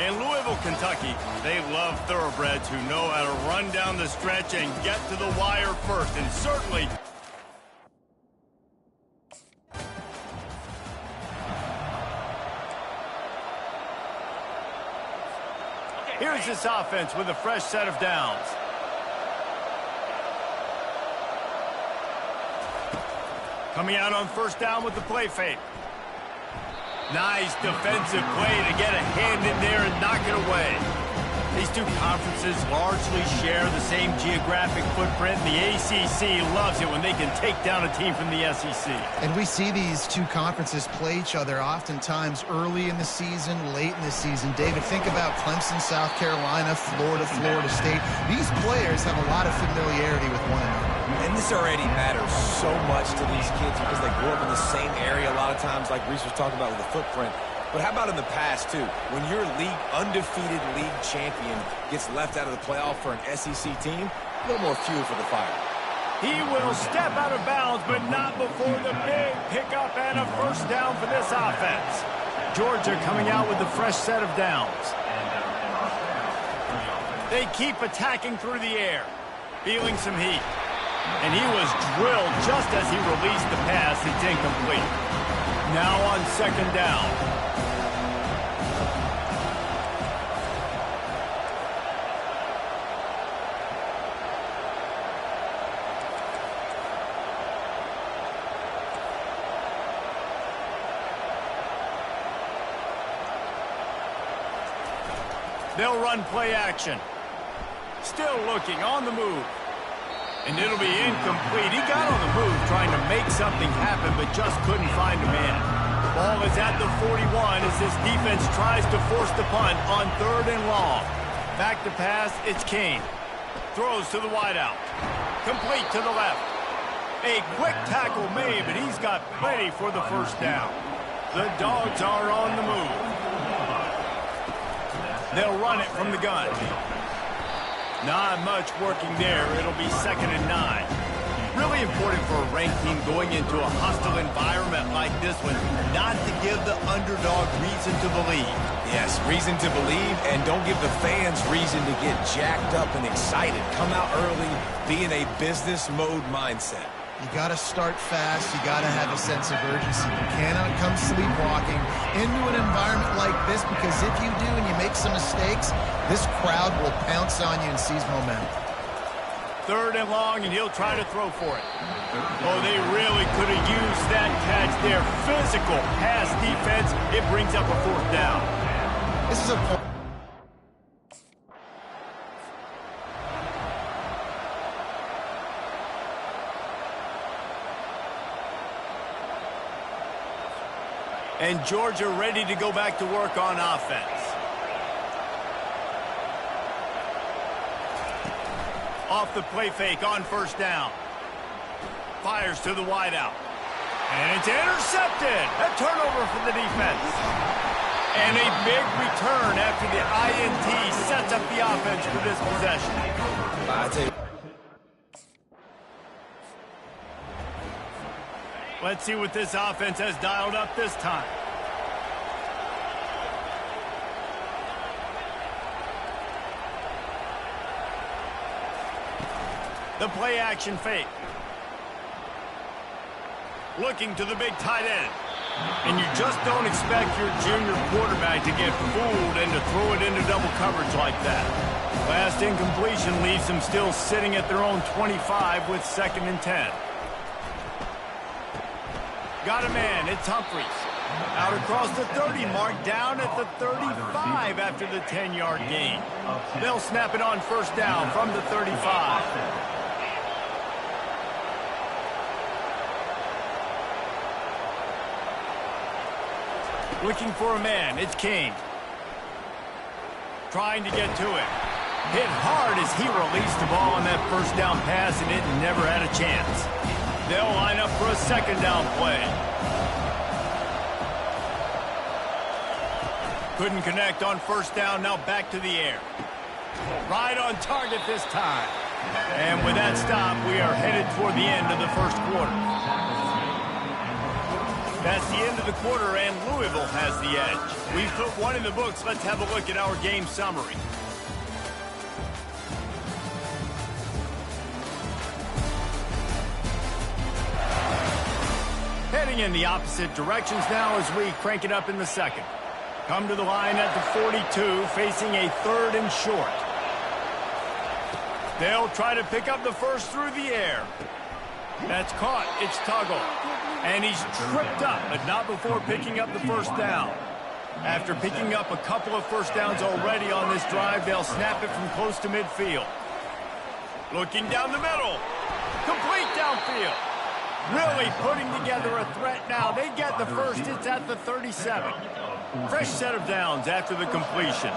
In Louisville, Kentucky, they love thoroughbreds who know how to run down the stretch and get to the wire first, and certainly... Here's this offense with a fresh set of downs. Coming out on first down with the play fake. Nice defensive play to get a hand in there and knock it away. These two conferences largely share the same geographic footprint, and the ACC loves it when they can take down a team from the SEC. And we see these two conferences play each other oftentimes early in the season, late in the season. David, think about Clemson, South Carolina, Florida, Florida State. These players have a lot of familiarity with one another. And this already matters so much to these kids because they grew up in the same area a lot of times, like Reese was talking about with the footprint. But how about in the past, too? When your undefeated league champion gets left out of the playoff for an SEC team, a little more fuel for the fire. He will step out of bounds, but not before the big pickup and a first down for this offense. Georgia coming out with a fresh set of downs. They keep attacking through the air, feeling some heat. And he was drilled just as he released the pass. It's incomplete. Now on second down. They'll run play action. Still looking on the move. And it'll be incomplete. He got on the move trying to make something happen, but just couldn't find a man. Ball is at the 41 as this defense tries to force the punt on third and long. Back to pass, it's Kane. Throws to the wideout. Complete to the left. A quick tackle made, but he's got plenty for the first down. The Dogs are on the move. They'll run it from the gun. Not much working there. It'll be 2nd and 9. Really important for a ranked team going into a hostile environment like this one not to give the underdog reason to believe. Yes, reason to believe, and don't give the fans reason to get jacked up and excited. Come out early, be in a business mode mindset. You got to start fast. You got to have a sense of urgency. You cannot come sleepwalking into an environment like this, because if you do and you make some mistakes, this crowd will pounce on you and seize momentum. Third and long, and he'll try to throw for it. Oh, they really could have used that catch there. Physical pass defense. It brings up a fourth down. This is a point. And Georgia ready to go back to work on offense. Off the play fake on first down. Fires to the wideout. And it's intercepted. A turnover for the defense. And a big return after the INT sets up the offense for this possession. Let's see what this offense has dialed up this time. The play action fake. Looking to the big tight end. And you just don't expect your junior quarterback to get fooled and to throw it into double coverage like that. Last incompletion leaves them still sitting at their own 25 with 2nd and 10. Got a man, it's Humphries. Out across the 30 mark, down at the 35 after the 10-yard gain. They'll snap it on first down from the 35. Looking for a man, it's Kane. Trying to get to it. Hit hard as he released the ball on that first down pass, and it never had a chance. They'll line up for a 2nd down play. Couldn't connect on first down, now back to the air. Right on target this time. And with that stop, we are headed toward the end of the first quarter. That's the end of the quarter, and Louisville has the edge. We've put one in the books. Let's have a look at our game summary. Heading in the opposite directions now as we crank it up in the second. Come to the line at the 42, facing a 3rd and short. They'll try to pick up the first through the air. That's caught. It's Tuggle. And he's tripped up, but not before picking up the first down. After picking up a couple of first downs already on this drive, they'll snap it from close to midfield. Looking down the middle. Complete downfield. Really putting together a threat now. They get the first. It's at the 37. Fresh set of downs after the completion.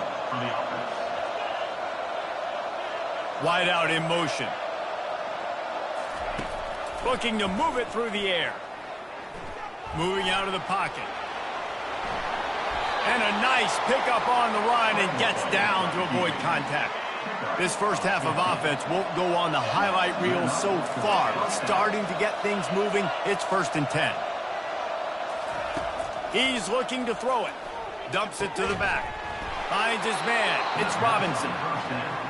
Wide out in motion. Looking to move it through the air. Moving out of the pocket. And a nice pickup on the run and gets down to avoid contact. This first half of offense won't go on the highlight reel so far, but starting to get things moving. It's 1st and 10. He's looking to throw it. Dumps it to the back. Finds his man. It's Robinson.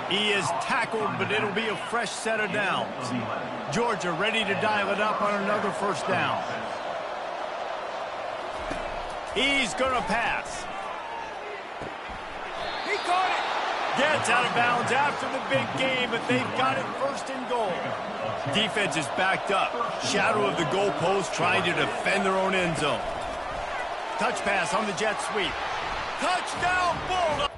He is tackled, but it'll be a fresh set of downs. Georgia ready to dial it up on another first down. He's going to pass. He caught it. Gets out of bounds after the big game, but they've got it 1st and goal. Defense is backed up. Shadow of the goalpost trying to defend their own end zone. Touch pass on the jet sweep. Touchdown, Bulldogs!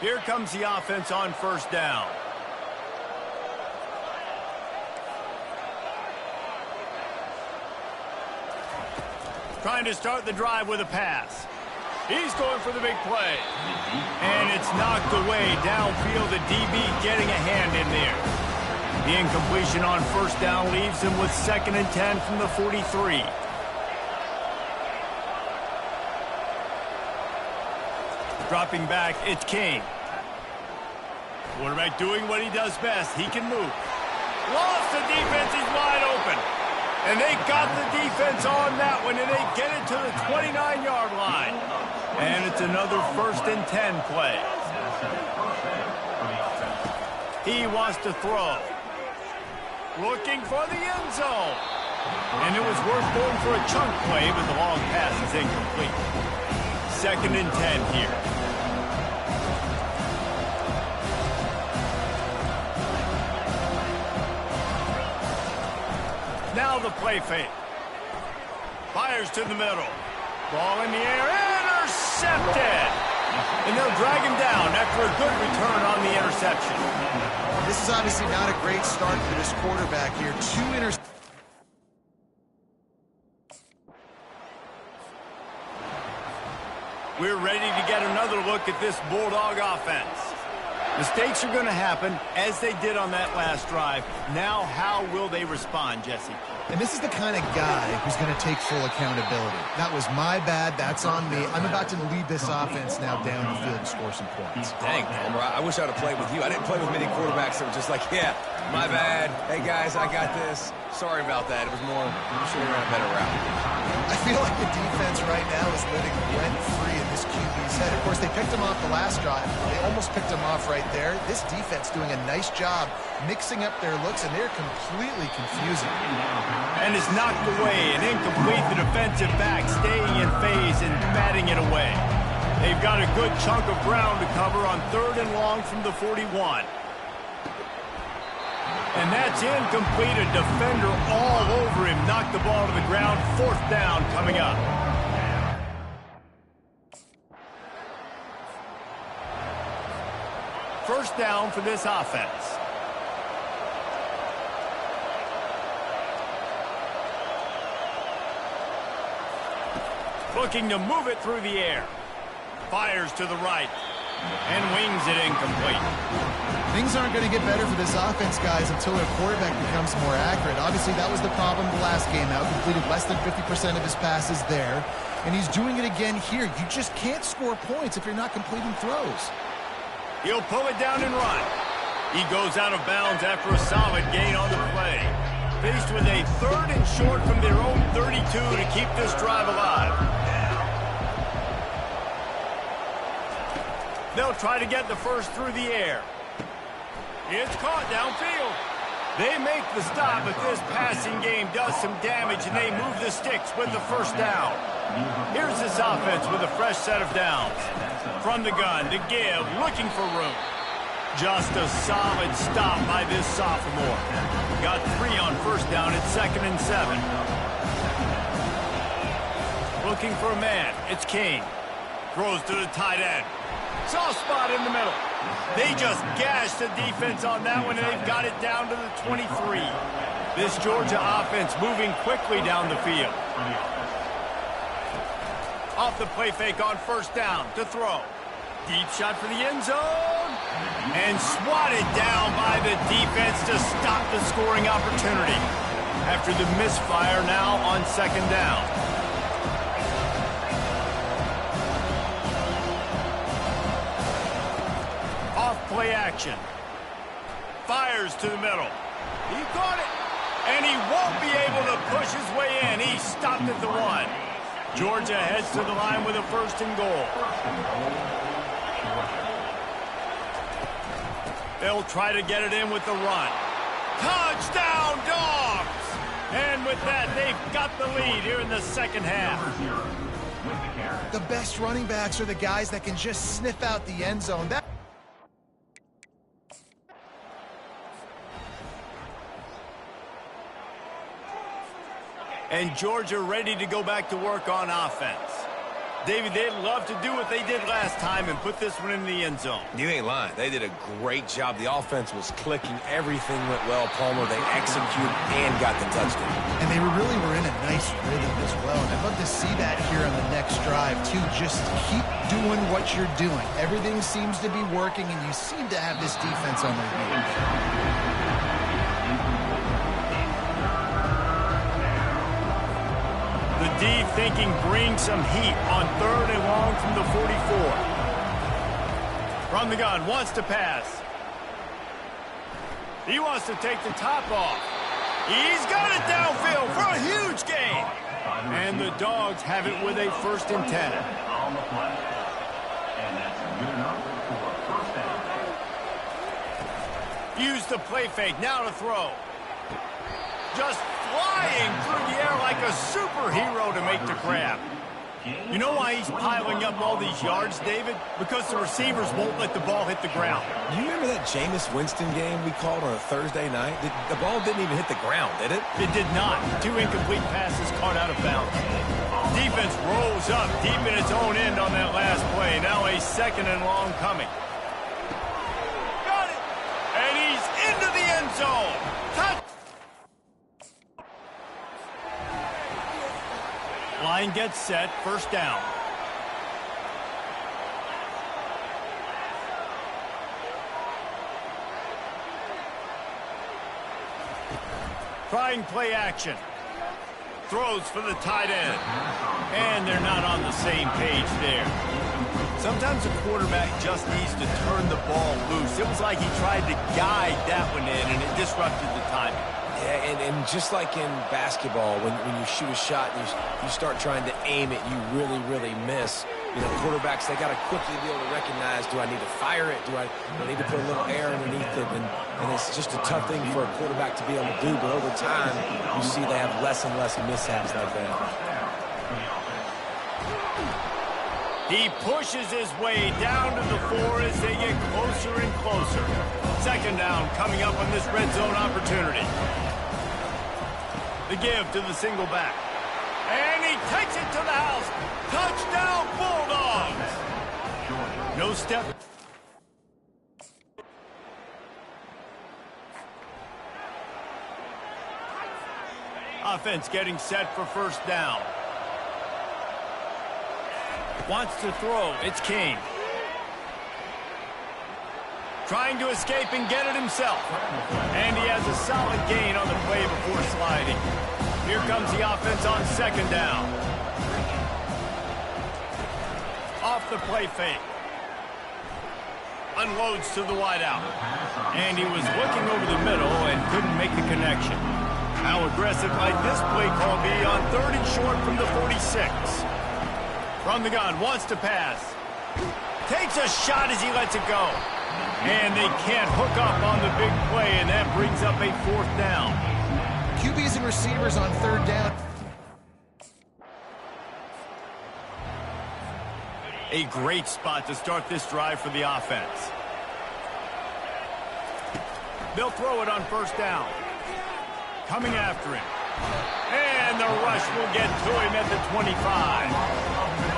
Here comes the offense on first down. Trying to start the drive with a pass. He's going for the big play. And it's knocked away downfield. The DB getting a hand in there. The incompletion on first down leaves him with 2nd and 10 from the 43. Dropping back, it's King. Quarterback doing what he does best. He can move. Lost the defense. He's wide open. And they got the defense on that one, and they get it to the 29-yard line. And it's another 1st and 10 play. He wants to throw. Looking for the end zone. And it was worth going for a chunk play, but the long pass is incomplete. 2nd and 10 here. Now the play fake. Fires to the middle. Ball in the air. Intercepted. And they'll drag him down after a good return on the interception. This is obviously not a great start for this quarterback here. 2 interceptions. We're ready to get another look at this Bulldog offense. Mistakes are going to happen, as they did on that last drive. Now, how will they respond, Jesse? And this is the kind of guy who's going to take full accountability. That was my bad. That's on me. I'm about to lead this offense now down the field and score some points. Dang, Homer, I wish I would have played with you. I didn't play with many quarterbacks that were just like, yeah, my bad. Hey, guys, I got this. Sorry about that. It was more, I'm sure we ran a better route. I feel like the defense right now is living rent-free in this QB's head. Of course, they picked him off the last drive. They almost picked him off right there. This defense doing a nice job mixing up their looks, and they're completely confusing. And it's knocked away and incomplete. The defensive back staying in phase and batting it away. They've got a good chunk of ground to cover on 3rd and long from the 41. And that's incomplete. A defender all over him. Knocked the ball to the ground. 4th down coming up. First down for this offense. Looking to move it through the air. Fires to the right. And wings it incomplete. Things aren't going to get better for this offense, guys, until their quarterback becomes more accurate. Obviously, that was the problem the last game out. Completed less than 50% of his passes there. And he's doing it again here. You just can't score points if you're not completing throws. He'll pull it down and run. He goes out of bounds after a solid gain on the play. faced with a 3rd and short from their own 32 to keep this drive alive. They'll try to get the first through the air. It's caught downfield. They make the stop, but this passing game does some damage, and they move the sticks with the first down. Here's this offense with a fresh set of downs. From the gun to give, looking for room. Just a solid stop by this sophomore. Got 3 on first down at 2nd and 7. Looking for a man. It's King. Throws to the tight end. Soft spot in the middle. They just gashed the defense on that one, and they've got it down to the 23. This Georgia offense moving quickly down the field. Off the play fake on first down to throw. Deep shot for the end zone. And swatted down by the defense to stop the scoring opportunity. After the misfire now on 2nd down. Off play action. Fires to the middle. He caught it. And he won't be able to push his way in. He stopped at the 1. Georgia heads to the line with a 1st and goal. They'll try to get it in with the run. Touchdown, Dogs! And with that, they've got the lead here in the 2nd half. The best running backs are the guys that can just sniff out the end zone. And Georgia ready to go back to work on offense. David, they'd love to do what they did last time and put this one in the end zone. You ain't lying. They did a great job. The offense was clicking. Everything went well, Palmer. They executed and got the touchdown. And they really were in a nice rhythm as well. And I'd love to see that here on the next drive, too. Just keep doing what you're doing. Everything seems to be working, and you seem to have this defense on their heels. The D thinking bring some heat on 3rd and long from the 44. From the gun, wants to pass. He wants to take the top off. He's got it downfield for a huge gain. And the Dogs have it with a 1st and 10. Use the play fake, now to throw. Just flying through the air like a superhero to make the grab. You know why he's piling up all these yards, David? Because the receivers won't let the ball hit the ground. You remember that Jameis Winston game we called on a Thursday night? The ball didn't even hit the ground, did it? It did not. 2 incomplete passes caught out of bounds. Defense rolls up deep in its own end on that last play. Now a 2nd and long coming. Got it! And he's into the end zone. Touch! Line gets set, 1st down. Trying play action. Throws for the tight end. And they're not on the same page there. Sometimes a quarterback just needs to turn the ball loose. It was like he tried to guide that one in, and it disrupted the timing. Yeah, and just like in basketball, when you shoot a shot and you start trying to aim it, you really miss. You know, quarterbacks, they got to quickly be able to recognize, do I need to fire it? Do I need to put a little air underneath it? And it's just a tough thing for a quarterback to be able to do. But over time, you see they have less and less mishaps like that. He pushes his way down to the 4 as they get closer and closer. 2nd down coming up on this red zone opportunity. The give to the single back. And he takes it to the house. Touchdown, Bulldogs. No step. Offense getting set for 1st down. Wants to throw. It's King. Trying to escape and get it himself. And he has a solid gain on the play before sliding. Here comes the offense on 2nd down. Off the play fake. Unloads to the wideout. And he was looking over the middle and couldn't make the connection. How aggressive might this play call be on 3rd and short from the 46? From the gun, wants to pass. Takes a shot as he lets it go. And they can't hook up on the big play, and that brings up a 4th down. QBs and receivers on 3rd down. A great spot to start this drive for the offense. They'll throw it on 1st down. Coming after him. And the rush will get to him at the 25.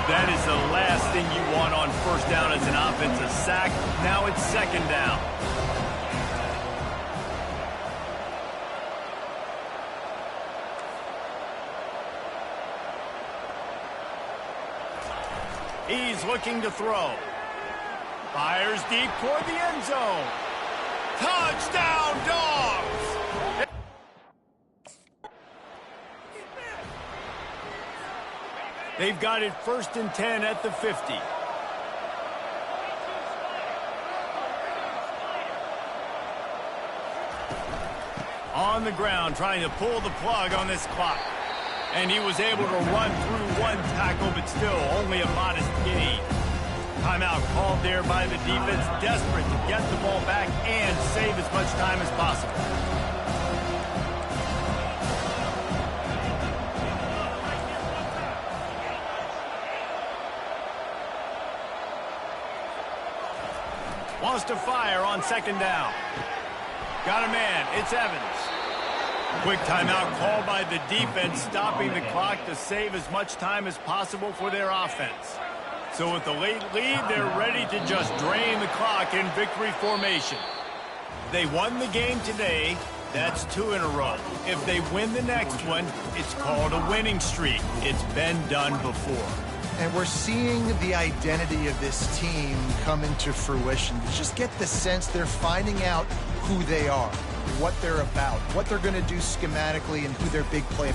That is the last thing you want on 1st down as an offensive sack. Now it's 2nd down. He's looking to throw. Fires deep toward the end zone. Touchdown, Dogs! They've got it 1st and 10 at the 50. On the ground, trying to pull the plug on this clock. And he was able to run through 1 tackle, but still only a modest gain. Timeout called there by the defense, desperate to get the ball back and save as much time as possible. Wants to fire on 2nd down. Got a man. It's Evans. Quick timeout called by the defense, stopping the clock to save as much time as possible for their offense. So with the late lead, they're ready to just drain the clock in victory formation. They won the game today. That's 2 in a row. If they win the next one, it's called a winning streak. It's been done before. And we're seeing the identity of this team come into fruition. You just get the sense they're finding out who they are, what they're about, what they're going to do schematically, and who their big play.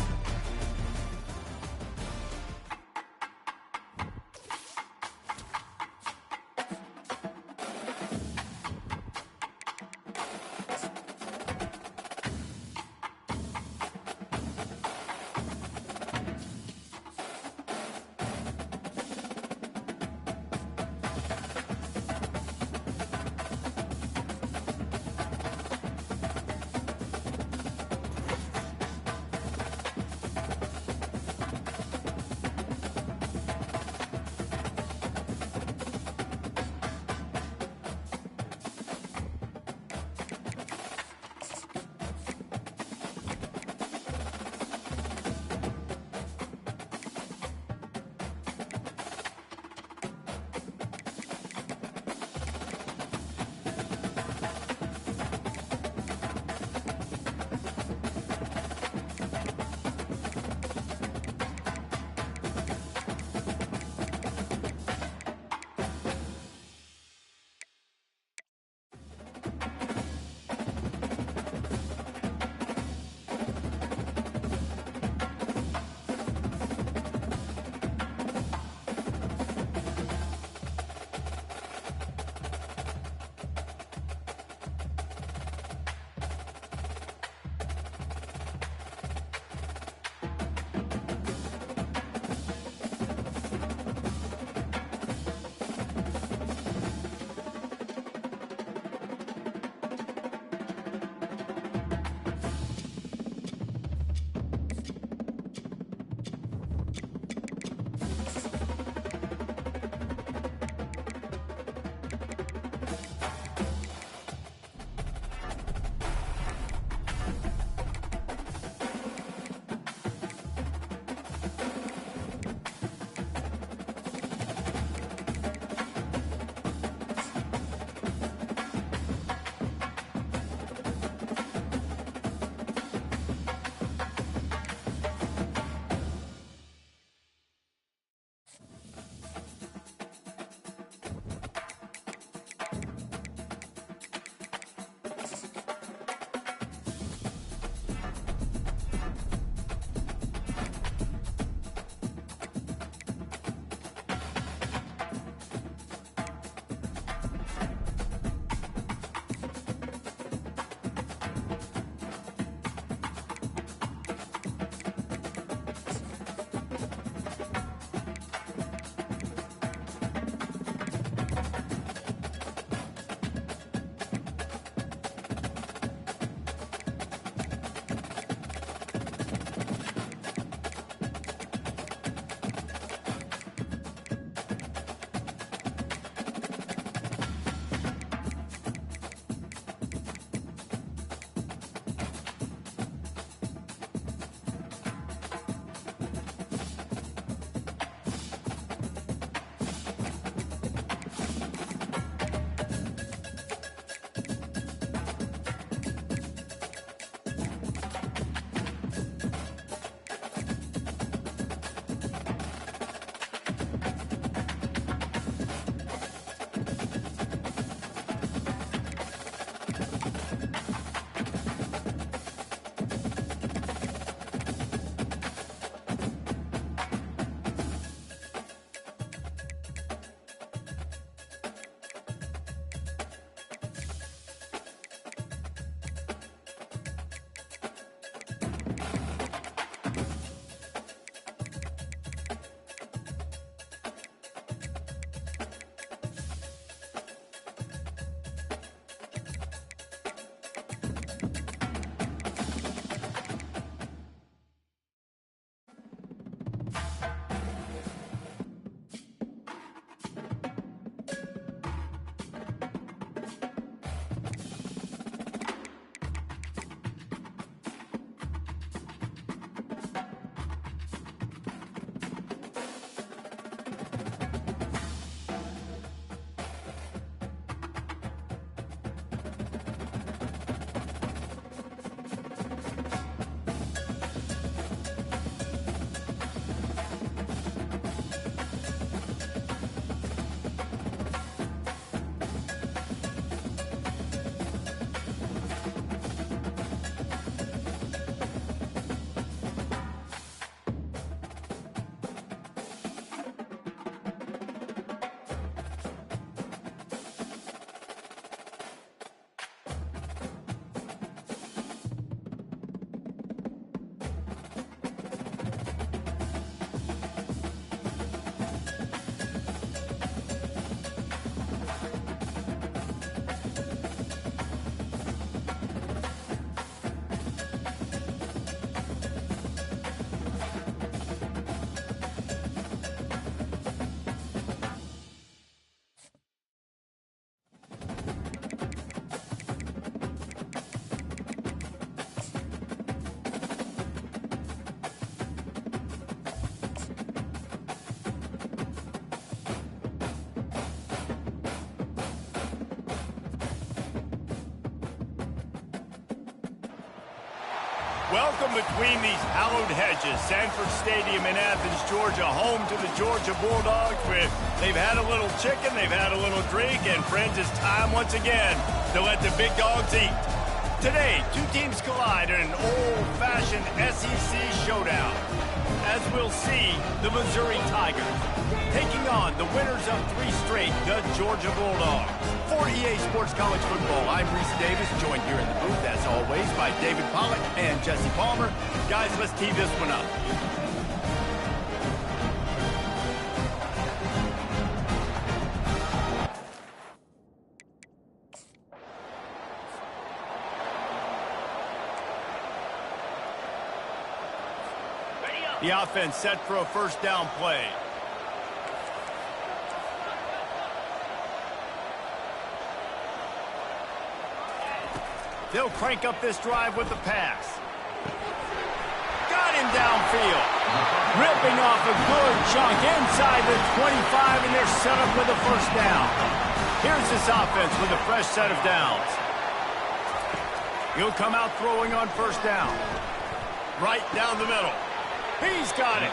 Welcome between these hallowed hedges. Sanford Stadium in Athens, Georgia, home to the Georgia Bulldogs. They've had a little chicken, they've had a little drink, and friends, it's time once again to let the big dogs eat. Today, two teams collide in an old-fashioned SEC showdown. As we'll see, the Missouri Tigers taking on the winners of 3 straight, the Georgia Bulldogs. For EA Sports College Football, I'm Reese Davis, joined here in the booth, as always, by David Pollack and Jesse Palmer. Guys, let's tee this one up. The offense set for a first down play. They'll crank up this drive with the pass. Got him downfield. Ripping off a good chunk inside the 25, and they're set up with a first down. Here's this offense with a fresh set of downs. He'll come out throwing on first down. Right down the middle. He's got it.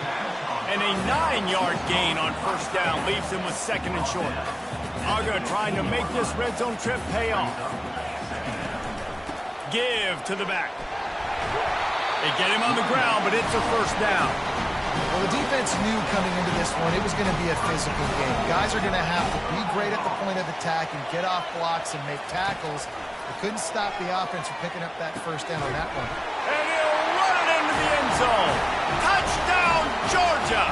And a 9-yard gain on first down leaves him with second and short. Aga trying to make this red zone trip pay off. Give to the back. They get him on the ground, but it's a first down. Well, the defense knew coming into this one it was going to be a physical game. Guys are going to have to be great at the point of attack and get off blocks and make tackles. They couldn't stop the offense from picking up that first down on that one. And he'll run it into the end zone. Touchdown, Georgia!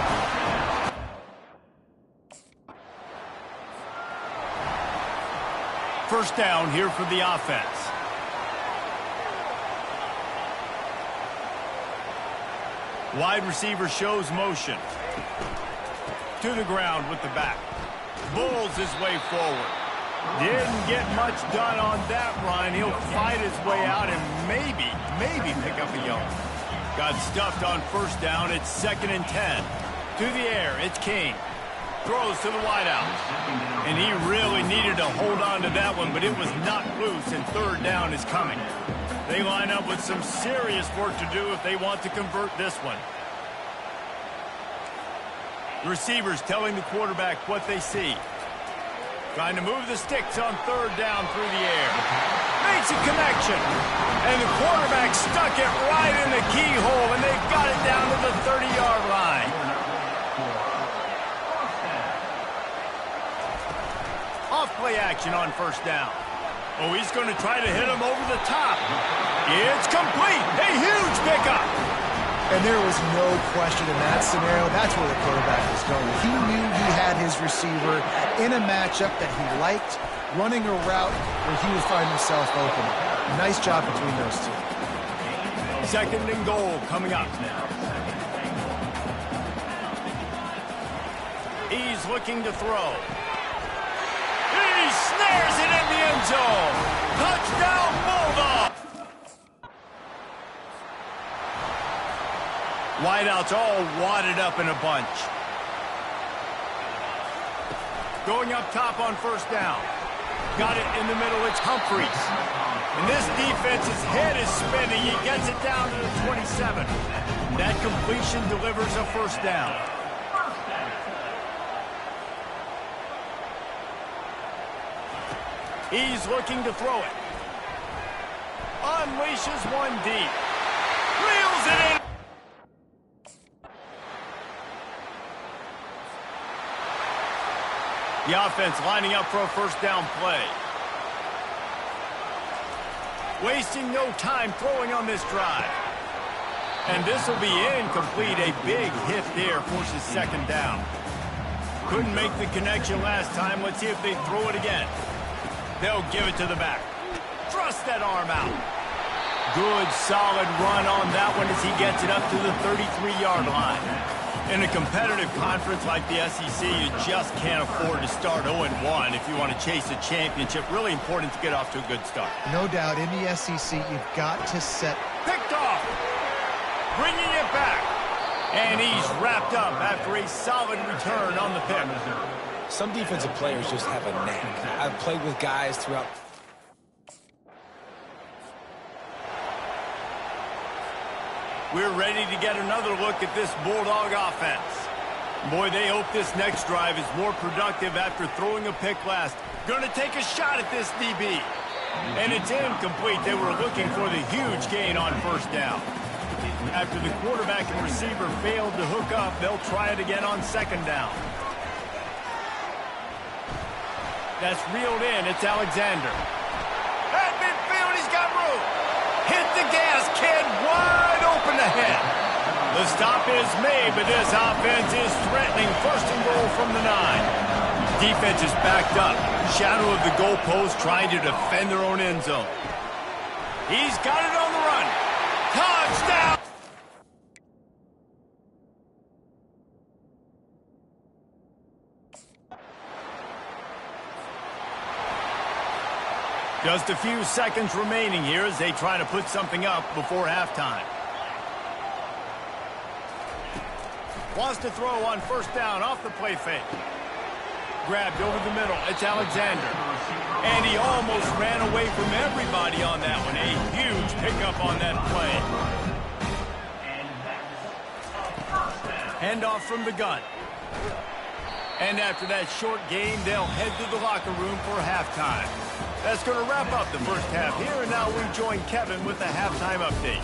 First down here for the offense. Wide receiver shows motion. To the ground with the back. Bulls his way forward. Didn't get much done on that run. He'll fight his way out and maybe pick up a yard. Got stuffed on first down. It's 2nd and 10. To the air, it's King. Throws to the wideout. And he really needed to hold on to that one, but it was knocked loose, and third down is coming. They line up with some serious work to do if they want to convert this one. Receivers telling the quarterback what they see. Trying to move the sticks on third down through the air. Makes a connection. And the quarterback stuck it right in the keyhole, and they've got it down to the 30-yard line. Off-play action on first down. Oh, he's going to try to hit him over the top. It's complete. A huge pickup. And there was no question in that scenario. That's where the quarterback was going. He knew he had his receiver in a matchup that he liked, running a route where he would find himself open. Nice job between those two. 2nd and goal coming up. He's looking to throw. He snares it in the end zone. Touchdown, Bulldogs. Wideouts all wadded up in a bunch. Going up top on first down. Got it in the middle, it's Humphreys. And this defense's head is spinning. He gets it down to the 27. That completion delivers a first down. He's looking to throw it. Unleashes one deep. Reels it in. The offense lining up for a first down play. Wasting no time throwing on this drive. And this will be incomplete. A big hit there forces second down. Couldn't make the connection last time. Let's see if they throw it again. They'll give it to the back. Thrust that arm out. Good, solid run on that one as he gets it up to the 33-yard line. In a competitive conference like the SEC, you just can't afford to start 0-1 if you want to chase a championship. Really important to get off to a good start. No doubt, in the SEC, you've got to set... Picked off. Bringing it back. And he's wrapped up after a solid return on the pick. Some defensive players just have a knack. I've played with guys throughout... We're ready to get another look at this Bulldog offense. Boy, they hope this next drive is more productive after throwing a pick last. Going to take a shot at this DB. And it's incomplete. They were looking for the huge gain on first down. After the quarterback and receiver failed to hook up, they'll try it again on second down. That's reeled in. It's Alexander. At midfield, he's got room. Hit the gas, kid. Wide open ahead. The stop is made, but this offense is threatening. First and goal from the 9. Defense is backed up. Shadow of the goalpost trying to defend their own end zone. He's got it on the run. Touchdown! Just a few seconds remaining here as they try to put something up before halftime. Wants to throw on first down off the play fake. Grabbed over the middle. It's Alexander. And he almost ran away from everybody on that one. A huge pickup on that play. Handoff from the gun. And after that short game, they'll head to the locker room for halftime. That's going to wrap up the first half here, and now we join Kevin with the halftime update.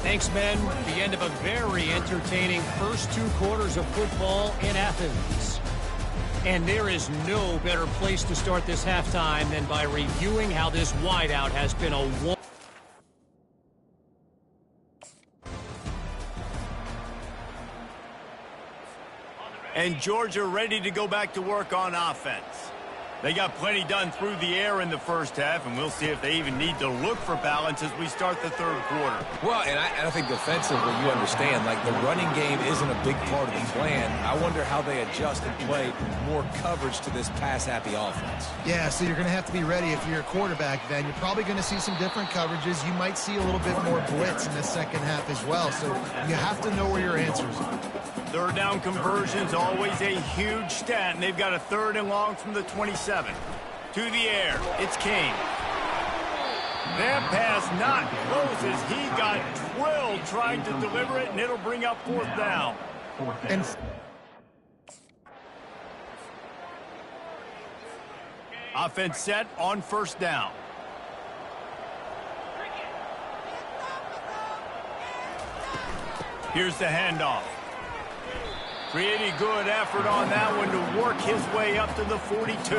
Thanks, Ben. The end of a very entertaining first 2 quarters of football in Athens. And there is no better place to start this halftime than by reviewing how this wideout has been a And Georgia ready to go back to work on offense. They got plenty done through the air in the first half, and we'll see if they even need to look for balance as we start the third quarter. Well, and I think defensively, you understand, like the running game isn't a big part of the plan. I wonder how they adjust and play more coverage to this pass-happy offense. Yeah, so you're going to have to be ready if you're a quarterback, then. You're probably going to see some different coverages. You might see a little bit more blitz in the second half as well, so you have to know where your answers are. Third down conversion's always a huge stat, and they've got a 3rd and long from the 27. To the air, it's Kane. That pass not close as he got drilled trying to deliver it, and it'll bring up 4th down. And offense set on first down. Here's the handoff. Pretty good effort on that one to work his way up to the 42.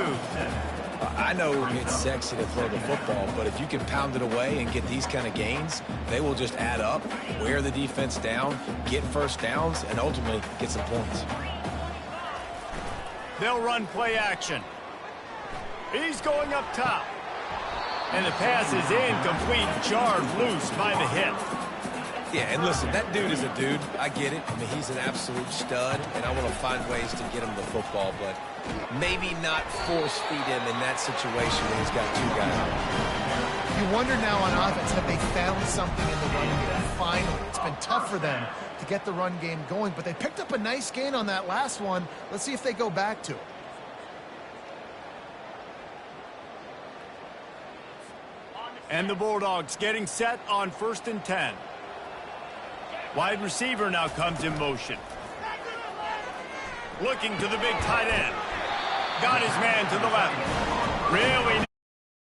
I know it's sexy to throw the football, but if you can pound it away and get these kind of gains, they will just add up, wear the defense down, get first downs, and ultimately get some points. They'll run play action. He's going up top. And the pass is incomplete, jarred loose by the hit. Yeah, and listen, that dude is a dude. I get it. I mean, he's an absolute stud, and I want to find ways to get him the football, but maybe not force feed him in that situation when he's got 2 guys. you wonder now on offense, have they found something in the run game? Finally, it's been tough for them to get the run game going, but they picked up a nice gain on that last one. Let's see if they go back to it. And the Bulldogs getting set on 1st and 10. Wide receiver now comes in motion. Looking to the big tight end. Got his man to the left. Really